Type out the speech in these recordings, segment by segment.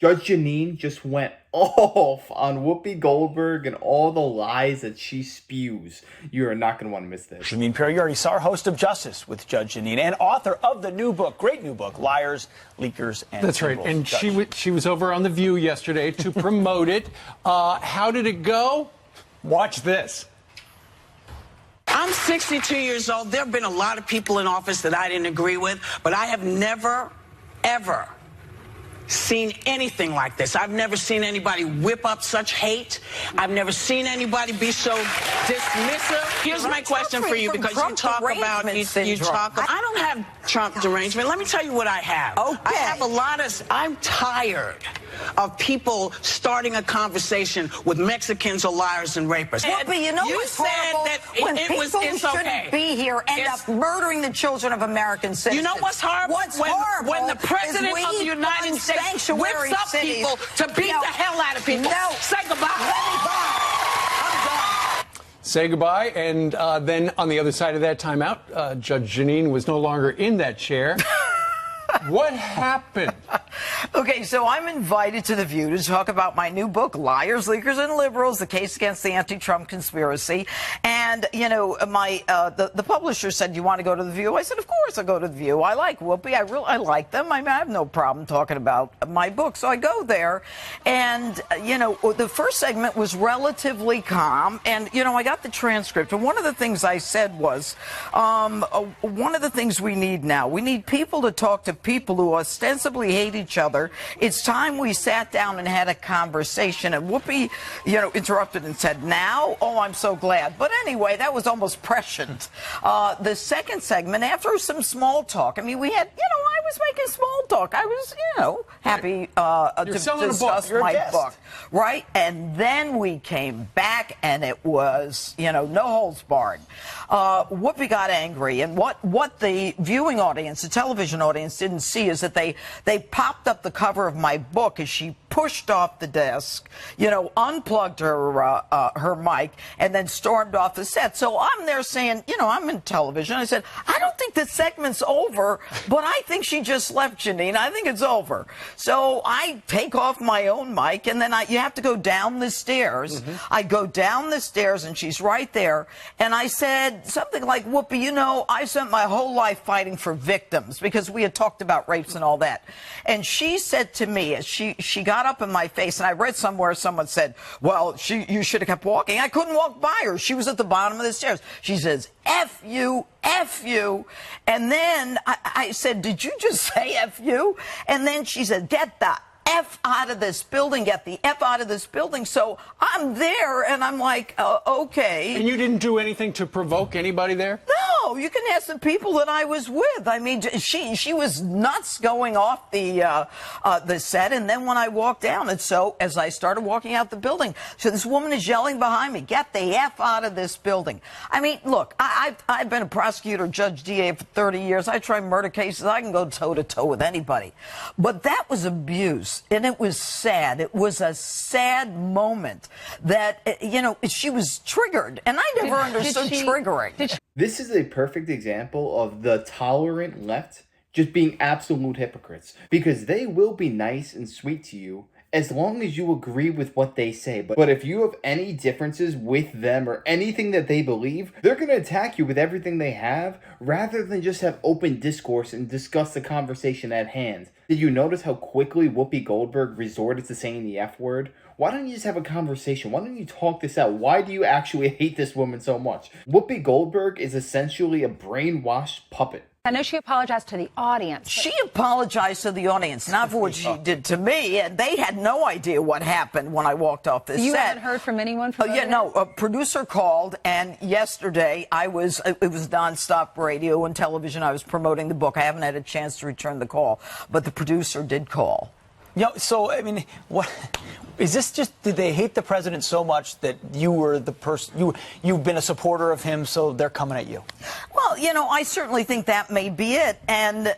Judge Jeanine just went off on Whoopi Goldberg and all the lies that she spews. You are not going to want to miss this. Jeanine Perry, you already saw her, host of Justice with Judge Jeanine and author of the new book, great new book, Liars, Leakers, and That's right. Liberals. And she was over on The View yesterday to promote it. How did it go? Watch this. I'm 62 years old. There have been a lot of people in office that I didn't agree with, but I have never, ever seen anything like this. I've never seen anybody whip up such hate. I've never seen anybody be so dismissive. Here's my question for you, because you talk about, I don't have Trump derangement. Let me tell you what I have. Okay. I have a lot of, I'm tired of people starting a conversation with Mexicans or liars and rapists. Whoopi, you know what's horrible? When people who shouldn't be here end up murdering the children of American citizens. You know what's horrible? When the president of the United States whips up people to beat the hell out of people. No. Say goodbye. Say goodbye. And then on the other side of that timeout, Judge Jeanine was no longer in that chair. What happened? Okay, so I'm invited to The View to talk about my new book, Liars, Leakers, and Liberals, the case against the anti-Trump conspiracy. And, you know, the publisher said, you want to go to The View? I said, of course I'll go to The View. I like Whoopi. I like them. I have no problem talking about my book. So I go there. And, you know, the first segment was relatively calm. And, you know, I got the transcript. And one of the things I said was, one of the things we need now, we need people to talk to people who ostensibly hate each other. It's time we sat down and had a conversation. And Whoopi, you know, interrupted and said, now? Oh, I'm so glad. But anyway, that was almost prescient. The second segment, after some small talk, I mean, we had, you know, I was making small talk. I was, you know, happy to discuss my book. Right? And then we came back and it was, you know, no holds barred. Whoopi got angry. And what the viewing audience, the television audience, didn't see is that they popped up the cover of my book as she pushed off the desk, you know, unplugged her mic, and then stormed off the set. So I'm there saying, you know, I'm in television. I said, I don't think the segment's over, but I think she just left, Jeanine. I think it's over. So I take off my own mic, and then you have to go down the stairs. I go down the stairs, and she's right there. And I said something like, Whoopi, you know, I spent my whole life fighting for victims, because we had talked about rapes and all that. And she said to me, as she got up in my face, and I read somewhere someone said, well, you should have kept walking. I couldn't walk by her. She was at the bottom of the stairs. She says, F you, F you. And then I said, did you just say F you? And then she said, get the F out of this building, get the F out of this building. So I'm there, and I'm like, okay. And you didn't do anything to provoke anybody there? No, you can ask the people that I was with. I mean, she was nuts going off the set, and then when I walked down, and so as I started walking out the building, so this woman is yelling behind me, get the F out of this building. I mean, look, I've been a prosecutor, judge, DA for 30 years. I try murder cases. I can go toe-to-toe with anybody. But that was abuse. And it was sad. It was a sad moment that, you know, she was triggered. And I never understood triggering. This is a perfect example of the tolerant left just being absolute hypocrites. Because they will be nice and sweet to you as long as you agree with what they say. But if you have any differences with them or anything that they believe, they're going to attack you with everything they have rather than just have open discourse and discuss the conversation at hand. Did you notice how quickly Whoopi Goldberg resorted to saying the F word? Why don't you just have a conversation? Why don't you talk this out? Why do you actually hate this woman so much? Whoopi Goldberg is essentially a brainwashed puppet. I know she apologized to the audience. She apologized to the audience, not for what she did to me. And they had no idea what happened when I walked off this set. You haven't heard from anyone from yeah, no, a producer called, and yesterday it was nonstop radio and television. I was promoting the book. I haven't had a chance to return the call, but the producer did call. You know, so, I mean, Is this just, did they hate the president so much that you were the person, you've been a supporter of him, so they're coming at you? Well, I certainly think that may be it. And,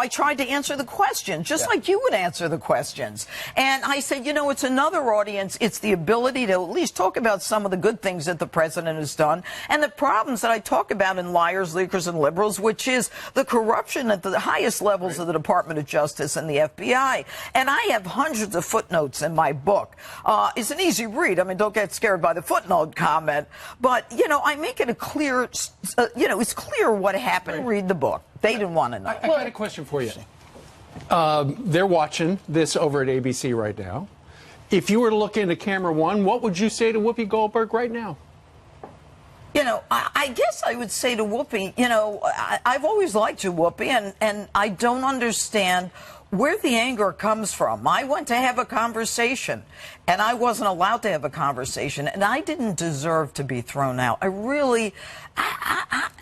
I tried to answer the question, just like you would answer the questions. And I said, it's another audience. It's the ability to at least talk about some of the good things that the president has done and the problems that I talk about in Liars, Leakers, and Liberals, which is the corruption at the highest levels of the Department of Justice and the FBI. And I have hundreds of footnotes in my book. It's an easy read. I mean, don't get scared by the footnote comment. But, I make it a clear, it's clear what happened. Read the book. They didn't want to know. I got a question for you. They're watching this over at ABC right now. If you were to look into camera one, what would you say to Whoopi Goldberg right now? I guess I would say to Whoopi, I've always liked you, Whoopi, and I don't understand where the anger comes from. I went to have a conversation, and I wasn't allowed to have a conversation, and I didn't deserve to be thrown out. I really,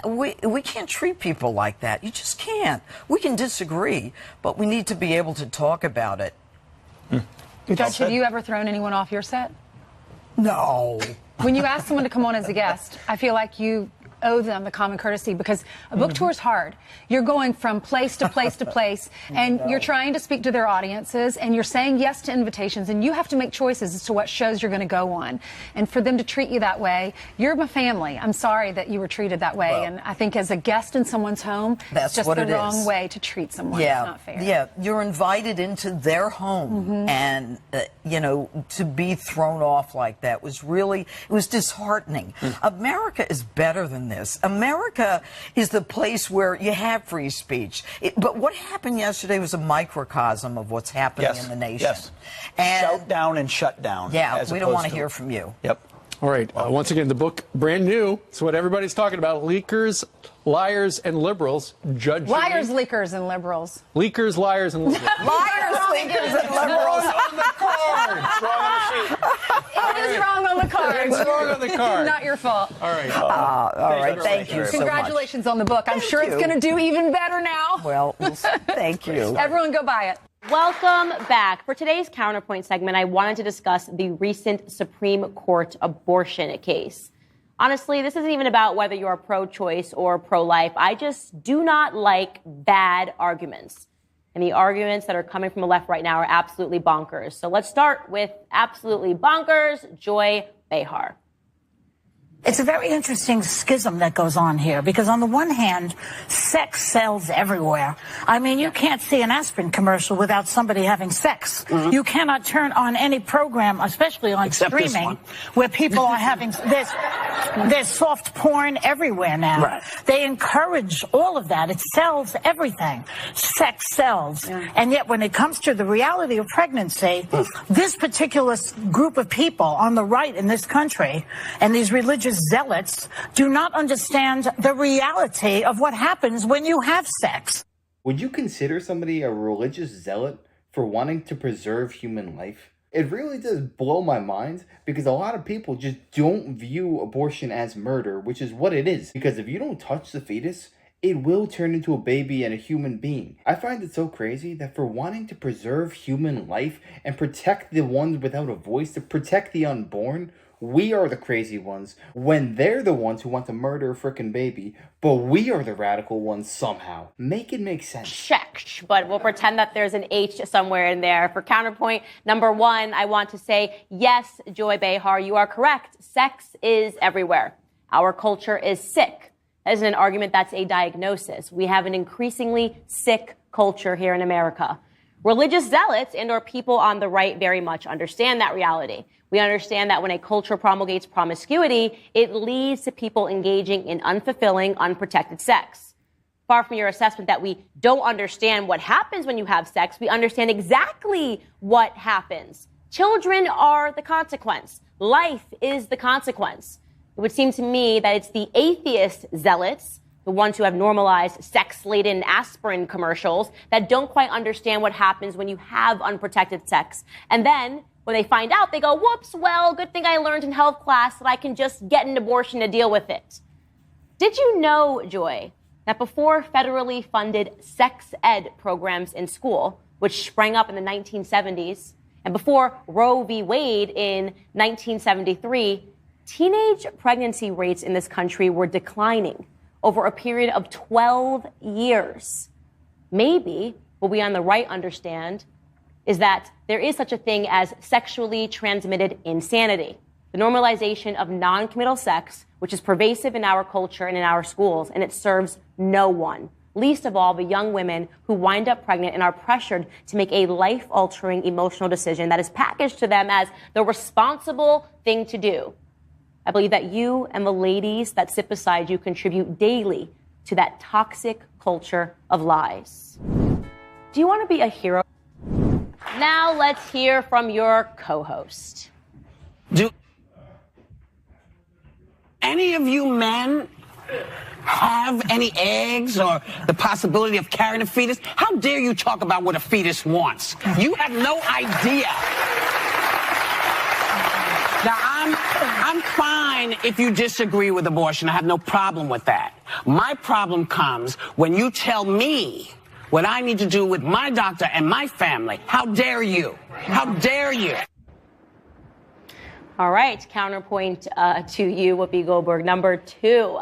we can't treat people like that. You just can't. We can disagree, but we need to be able to talk about it. Judge, have you ever thrown anyone off your set? No. When you ask someone to come on as a guest, I feel like you owe them the common courtesy, because a book tour is hard. You're going from place to place to place, and you're trying to speak to their audiences, and you're saying yes to invitations, and you have to make choices as to what shows you're going to go on. And for them to treat you that way, you're my family. I'm sorry that you were treated that way, and I think as a guest in someone's home, that's just what the it wrong is. way to treat someone. Yeah, it's not fair. Yeah, you're invited into their home, and to be thrown off like that was really, it was disheartening. America is better than this. America is the place where you have free speech. But what happened yesterday was a microcosm of what's happening in the nation. Yes. And shout down and shut down. Yeah, we don't want to hear from you. Yep. All right. Once again, the book, brand new. It's what everybody's talking about. Leakers, Liars, and Liberals. Judge Liars, Jeanine. leakers, and liberals. Leakers, liars, and liberals. Liars, leakers, and liberals. on the card. It's wrong on the sheet. It is wrong on the card. It's wrong on the card. Not your fault. All right. All right, thank you so much. Congratulations on the book. I'm sure it's you. going to do even better now. Well, thank you. Everyone go buy it. Welcome back. For today's Counterpoint segment, I wanted to discuss the recent Supreme Court abortion case. Honestly, this isn't even about whether you're pro-choice or pro-life. I just do not like bad arguments. And the arguments that are coming from the left right now are absolutely bonkers. So let's start with absolutely bonkers, Joy Behar. It's a very interesting schism that goes on here, because on the one hand, sex sells everywhere. I mean, you can't see an aspirin commercial without somebody having sex. You cannot turn on any program, especially on streaming, where people are having, there's soft porn everywhere now. Right. They encourage all of that. It sells everything. Sex sells. And yet when it comes to the reality of pregnancy, this particular group of people on the right in this country, and these religious zealots, do not understand the reality of what happens when you have sex. Would you consider somebody a religious zealot for wanting to preserve human life? It really does blow my mind, because a lot of people just don't view abortion as murder, which is what it is. Because if you don't touch the fetus, it will turn into a baby and a human being. I find it so crazy that for wanting to preserve human life and protect the ones without a voice, to protect the unborn, we are the crazy ones, when they're the ones who want to murder a frickin' baby, but we are the radical ones somehow. Make it make sense. Check, but we'll pretend that there's an H somewhere in there. For counterpoint number one, I want to say, yes, Joy Behar, you are correct. Sex is everywhere. Our culture is sick. That isn't an argument, that's a diagnosis. We have an increasingly sick culture here in America. Religious zealots and or people on the right very much understand that reality. We understand that when a culture promulgates promiscuity, it leads to people engaging in unfulfilling, unprotected sex. Far from your assessment that we don't understand what happens when you have sex, we understand exactly what happens. Children are the consequence. Life is the consequence. It would seem to me that it's the atheist zealots, the ones who have normalized sex-laden aspirin commercials, that don't quite understand what happens when you have unprotected sex. And then, when they find out, they go, whoops, well, good thing I learned in health class that I can just get an abortion to deal with it. Did you know, Joy, that before federally funded sex ed programs in school, which sprang up in the 1970s, And before Roe v. Wade in 1973, teenage pregnancy rates in this country were declining over a period of 12 years. Maybe what we on the right understand is that there is such a thing as sexually transmitted insanity, the normalization of non-committal sex, which is pervasive in our culture and in our schools, and it serves no one, least of all the young women who wind up pregnant and are pressured to make a life-altering emotional decision that is packaged to them as the responsible thing to do. I believe that you and the ladies that sit beside you contribute daily to that toxic culture of lies. Do you want to be a hero? Now let's hear from your co-host. Do any of you men have any eggs or the possibility of carrying a fetus? How dare you talk about what a fetus wants? You have no idea. Now, I'm fine if you disagree with abortion. I have no problem with that. My problem comes when you tell me what I need to do with my doctor and my family. How dare you? How dare you? All right, counterpoint to you, Whoopi Goldberg. Number two.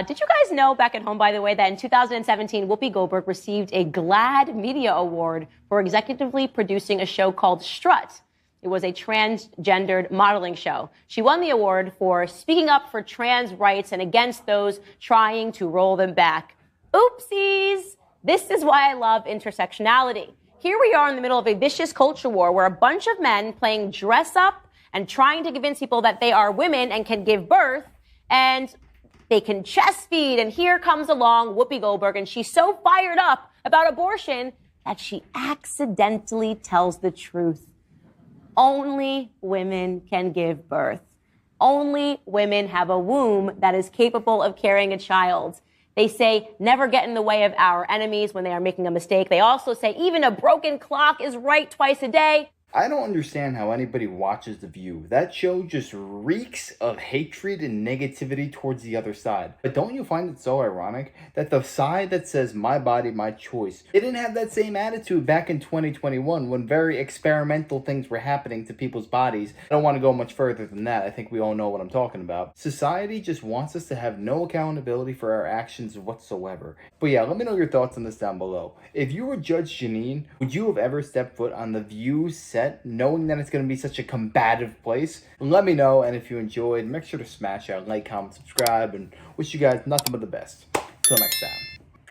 Did you guys know back at home, by the way, that in 2017, Whoopi Goldberg received a GLAAD Media Award for executively producing a show called Strut? It was a transgendered modeling show. She won the award for speaking up for trans rights and against those trying to roll them back. Oopsies! This is why I love intersectionality. Here we are in the middle of a vicious culture war where a bunch of men playing dress up and trying to convince people that they are women and can give birth, and they can chest feed, and here comes along Whoopi Goldberg, and she's so fired up about abortion that she accidentally tells the truth. Only women can give birth. Only women have a womb that is capable of carrying a child. They say, never get in the way of our enemies when they are making a mistake. They also say, even a broken clock is right twice a day. I don't understand how anybody watches The View. That show just reeks of hatred and negativity towards the other side. But don't you find it so ironic that the side that says my body, my choice, they didn't have that same attitude back in 2021 when very experimental things were happening to people's bodies. I don't want to go much further than that. I think we all know what I'm talking about. Society just wants us to have no accountability for our actions whatsoever. But yeah, let me know your thoughts on this down below. If you were Judge Jeanine, would you have ever stepped foot on The View set knowing that it's going to be such a combative place? Let me know, and if you enjoyed, make sure to smash that like, comment, subscribe, and wish you guys nothing but the best. Till next time.